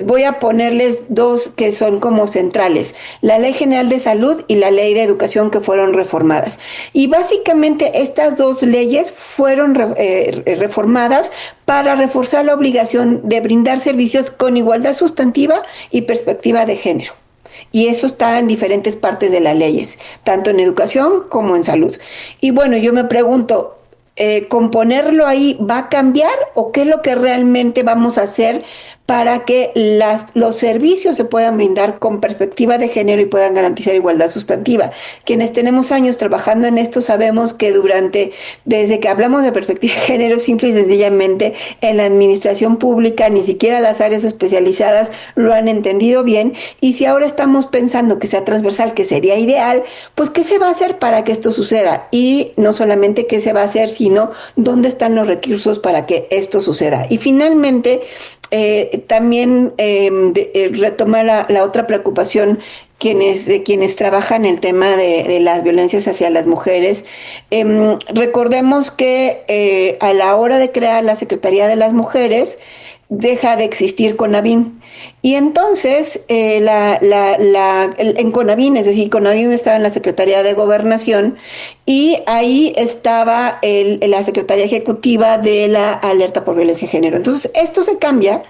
voy a ponerles dos que son como centrales: la Ley General de Salud y la Ley de Educación, que fueron reformadas. Y básicamente estas dos leyes fueron reformadas para reforzar la obligación de brindar servicios con igualdad sustantiva y perspectiva de género. Y eso está en diferentes partes de las leyes, tanto en educación como en salud. Y bueno, yo me pregunto, ¿con ponerlo ahí va a cambiar o qué es lo que realmente vamos a hacer para que los servicios se puedan brindar con perspectiva de género y puedan garantizar igualdad sustantiva? Quienes tenemos años trabajando en esto sabemos que desde que hablamos de perspectiva de género, simple y sencillamente en la administración pública ni siquiera las áreas especializadas lo han entendido bien, y si ahora estamos pensando que sea transversal, que sería ideal, pues ¿qué se va a hacer para que esto suceda? Y no solamente qué se va a hacer, sino dónde están los recursos para que esto suceda. Y finalmente, también retoma la otra preocupación quienes trabajan el tema de las violencias hacia las mujeres. Recordemos que a la hora de crear la Secretaría de las Mujeres, deja de existir CONAVIM. Y entonces en CONAVIM, es decir, CONAVIM estaba en la Secretaría de Gobernación y ahí estaba la Secretaría Ejecutiva de la Alerta por Violencia de Género. Entonces esto se cambia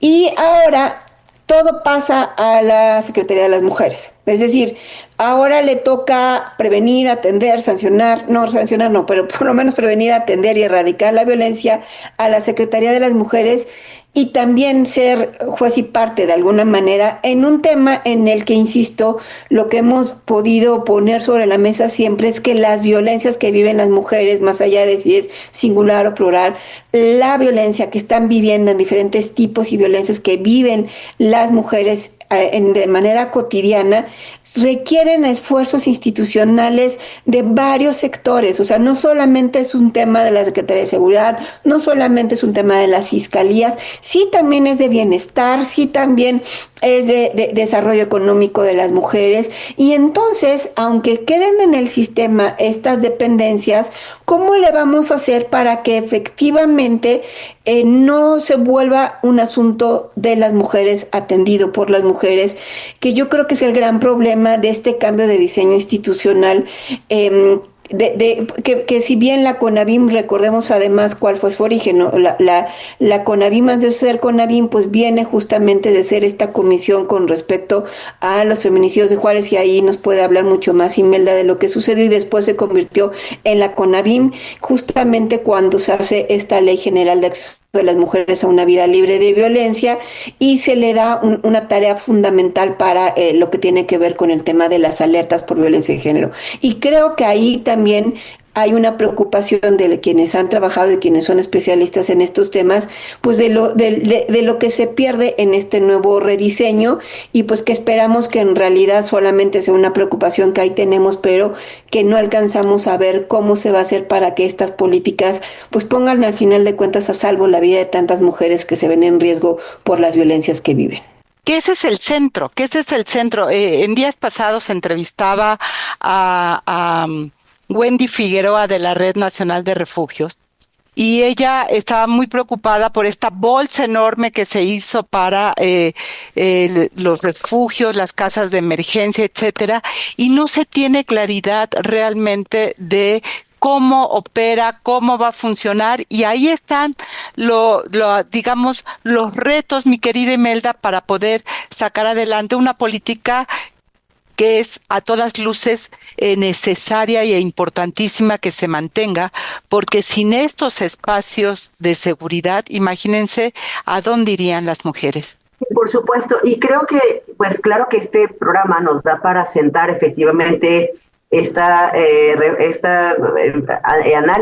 y ahora todo pasa a la Secretaría de las Mujeres. Es decir, ahora le toca prevenir, atender, sancionar no, pero por lo menos prevenir, atender y erradicar la violencia a la Secretaría de las Mujeres y también ser juez y parte de alguna manera en un tema en el que, insisto, lo que hemos podido poner sobre la mesa siempre es que las violencias que viven las mujeres, más allá de si es singular o plural, la violencia que están viviendo en diferentes tipos y violencias que viven las mujeres de manera cotidiana, requieren esfuerzos institucionales de varios sectores. O sea, no solamente es un tema de la Secretaría de Seguridad, no solamente es un tema de las fiscalías, sí también es de bienestar, sí también es de desarrollo económico de las mujeres. Y entonces, aunque queden en el sistema estas dependencias, ¿cómo le vamos a hacer para que efectivamente no se vuelva un asunto de las mujeres atendido por las mujeres? Que yo creo que es el gran problema de este cambio de diseño institucional. Que si bien la CONAVIM, recordemos además cuál fue su origen, ¿no? La CONAVIM, antes de ser CONAVIM, pues viene justamente de ser esta comisión con respecto a los feminicidios de Juárez, y ahí nos puede hablar mucho más Imelda de lo que sucedió, y después se convirtió en la CONAVIM justamente cuando se hace esta Ley General de Acceso de las Mujeres a una vida libre de violencia, y se le da una tarea fundamental para lo que tiene que ver con el tema de las alertas por violencia de género. Y creo que ahí también hay una preocupación de quienes han trabajado y quienes son especialistas en estos temas, pues de lo que se pierde en este nuevo rediseño, y pues que esperamos que en realidad solamente sea una preocupación que ahí tenemos, pero que no alcanzamos a ver cómo se va a hacer para que estas políticas pues pongan al final de cuentas a salvo la vida de tantas mujeres que se ven en riesgo por las violencias que viven. Que ese es el centro, en días pasados se entrevistaba a Wendy Figueroa de la Red Nacional de Refugios, y ella estaba muy preocupada por esta bolsa enorme que se hizo para los refugios, las casas de emergencia, etcétera, y no se tiene claridad realmente de cómo opera, cómo va a funcionar, y ahí están digamos, los retos, mi querida Imelda, para poder sacar adelante una política que es a todas luces necesaria e importantísima que se mantenga, porque sin estos espacios de seguridad, imagínense a dónde irían las mujeres. Por supuesto, y creo que, pues claro que este programa nos da para sentar efectivamente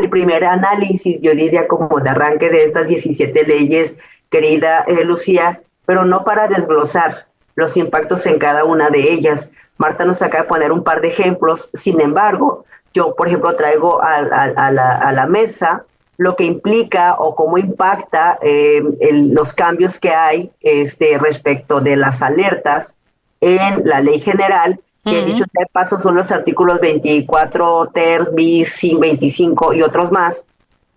primer análisis, yo diría como de arranque de estas 17 leyes, querida Lucía, pero no para desglosar los impactos en cada una de ellas. Marta nos acaba de poner un par de ejemplos. Sin embargo, yo, por ejemplo, traigo a la mesa lo que implica o cómo impacta los cambios que hay respecto de las alertas en la ley general, que dicho sea de paso son los artículos 24 ter, bis, 25 y otros más,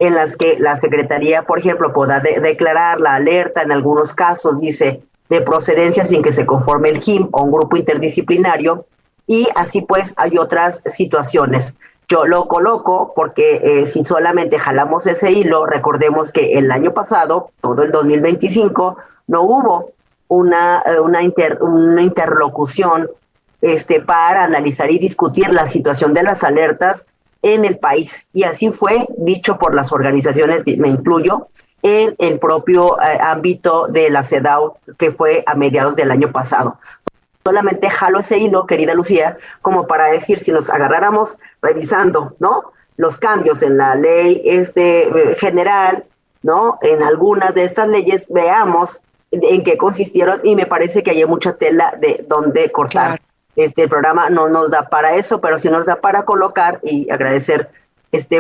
en las que la Secretaría, por ejemplo, podrá declarar la alerta en algunos casos, dice, de procedencia sin que se conforme el JIM o un grupo interdisciplinario, y así pues hay otras situaciones. Yo lo coloco porque si solamente jalamos ese hilo, recordemos que el año pasado, todo el 2025, no hubo una interlocución para analizar y discutir la situación de las alertas en el país, y así fue dicho por las organizaciones, me incluyo, en el propio ámbito de la CEDAW, que fue a mediados del año pasado. Solamente jalo ese hilo, querida Lucía, como para decir, si nos agarráramos revisando, ¿no?, los cambios en la ley general, ¿no?, en algunas de estas leyes, veamos en qué consistieron, y me parece que hay mucha tela de donde cortar. Claro. El programa no nos da para eso, pero sí nos da para colocar y agradecer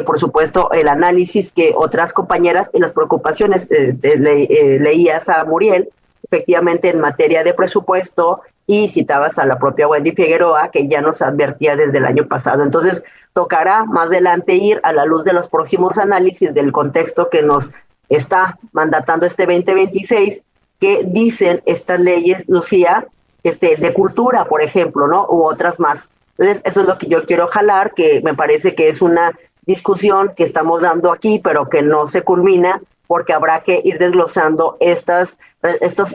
por supuesto, el análisis que otras compañeras y las preocupaciones leías a Muriel, efectivamente en materia de presupuesto, y citabas a la propia Wendy Figueroa, que ya nos advertía desde el año pasado. Entonces, tocará más adelante ir a la luz de los próximos análisis del contexto que nos está mandatando este 2026, que dicen estas leyes, Lucía, de cultura, por ejemplo, ¿no? U otras más. Entonces, eso es lo que yo quiero jalar, que me parece que es una discusión que estamos dando aquí, pero que no se culmina, porque habrá que ir desglosando estos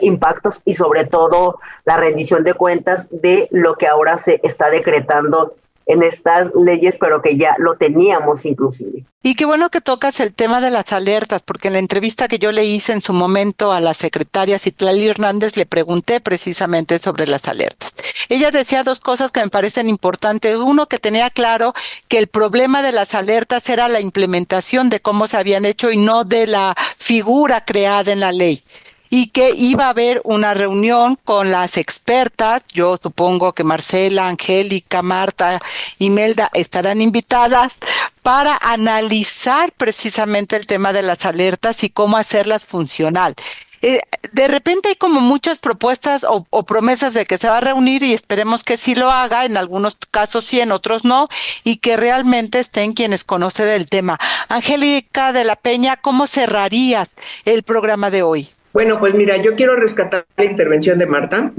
impactos y sobre todo la rendición de cuentas de lo que ahora se está decretando en estas leyes, pero que ya lo teníamos inclusive. Y qué bueno que tocas el tema de las alertas, porque en la entrevista que yo le hice en su momento a la secretaria Citlali Hernández le pregunté precisamente sobre las alertas. Ella decía dos cosas que me parecen importantes. Uno, que tenía claro que el problema de las alertas era la implementación de cómo se habían hecho y no de la figura creada en la ley. Y que iba a haber una reunión con las expertas, yo supongo que Marcela, Angélica, Marta y Melda estarán invitadas para analizar precisamente el tema de las alertas y cómo hacerlas funcional. De repente hay como muchas propuestas o promesas de que se va a reunir y esperemos que sí lo haga, en algunos casos sí, en otros no, y que realmente estén quienes conocen del tema. Angélica de la Peña, ¿cómo cerrarías el programa de hoy? Bueno, pues mira, yo quiero rescatar la intervención de Marta,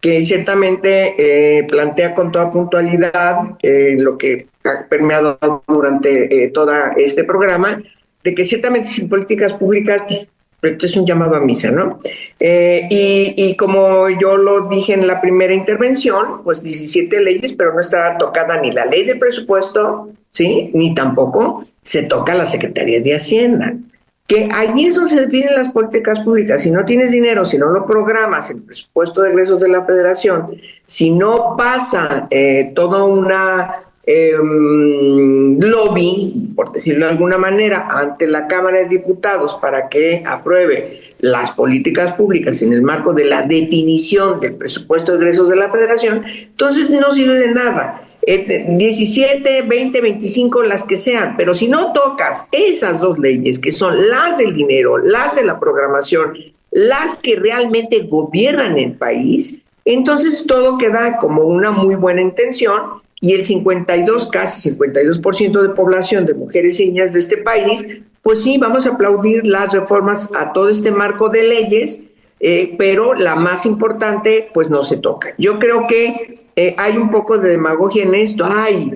que ciertamente plantea con toda puntualidad lo que ha permeado durante todo este programa, de que ciertamente sin políticas públicas, pues, esto es un llamado a misa, ¿no? Y como yo lo dije en la primera intervención, pues 17 leyes, pero no está tocada ni la ley del presupuesto, ¿sí? Ni tampoco se toca la Secretaría de Hacienda. Que allí es donde se definen las políticas públicas. Si no tienes dinero, si no lo programas en el presupuesto de egresos de la Federación, si no pasa toda una lobby, por decirlo de alguna manera, ante la Cámara de Diputados para que apruebe las políticas públicas en el marco de la definición del presupuesto de egresos de la Federación, entonces no sirve de nada. 17, 20, 25, las que sean, pero si no tocas esas dos leyes, que son las del dinero, las de la programación, las que realmente gobiernan el país, entonces todo queda como una muy buena intención, y el 52, casi 52% de población de mujeres y niñas de este país, pues sí, vamos a aplaudir las reformas a todo este marco de leyes, pero la más importante, pues no se toca. Yo creo que hay un poco de demagogia en esto. Ay,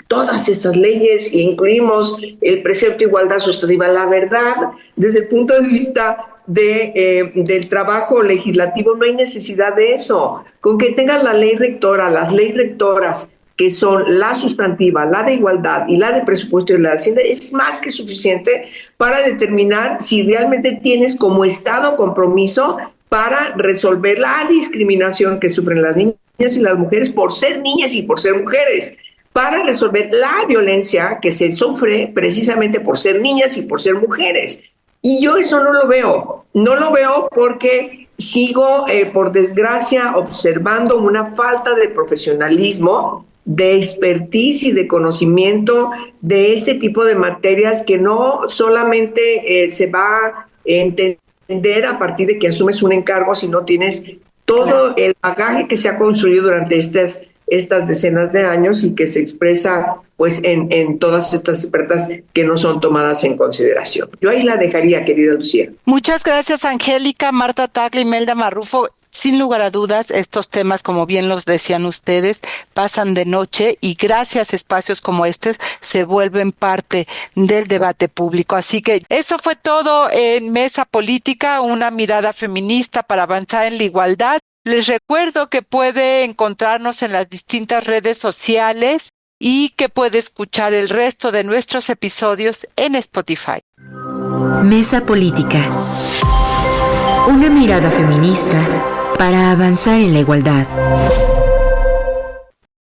todas estas leyes, incluimos el precepto de igualdad sustantiva. La verdad, desde el punto de vista del trabajo legislativo, no hay necesidad de eso. Con que tengan la ley rectora, las leyes rectoras, que son la sustantiva, la de igualdad y la de presupuesto y la de Hacienda, es más que suficiente para determinar si realmente tienes como Estado compromiso para resolver la discriminación que sufren las niñas y las mujeres por ser niñas y por ser mujeres, para resolver la violencia que se sufre precisamente por ser niñas y por ser mujeres. Y yo eso no lo veo porque sigo, por desgracia, observando una falta de profesionalismo, de expertise y de conocimiento de este tipo de materias que no solamente se va a entender a partir de que asumes un encargo, sino tienes todo el bagaje que se ha construido durante estas decenas de años y que se expresa pues en todas estas expertas que no son tomadas en consideración. Yo ahí la dejaría, querida Lucía. Muchas gracias, Angélica, Marta Tagle y Melda Marrufo. Sin lugar a dudas, estos temas, como bien los decían ustedes, pasan de noche y gracias a espacios como este se vuelven parte del debate público. Así que eso fue todo en Mesa Política, una mirada feminista para avanzar en la igualdad. Les recuerdo que puede encontrarnos en las distintas redes sociales y que puede escuchar el resto de nuestros episodios en Spotify. Mesa Política. Una mirada feminista para avanzar en la igualdad.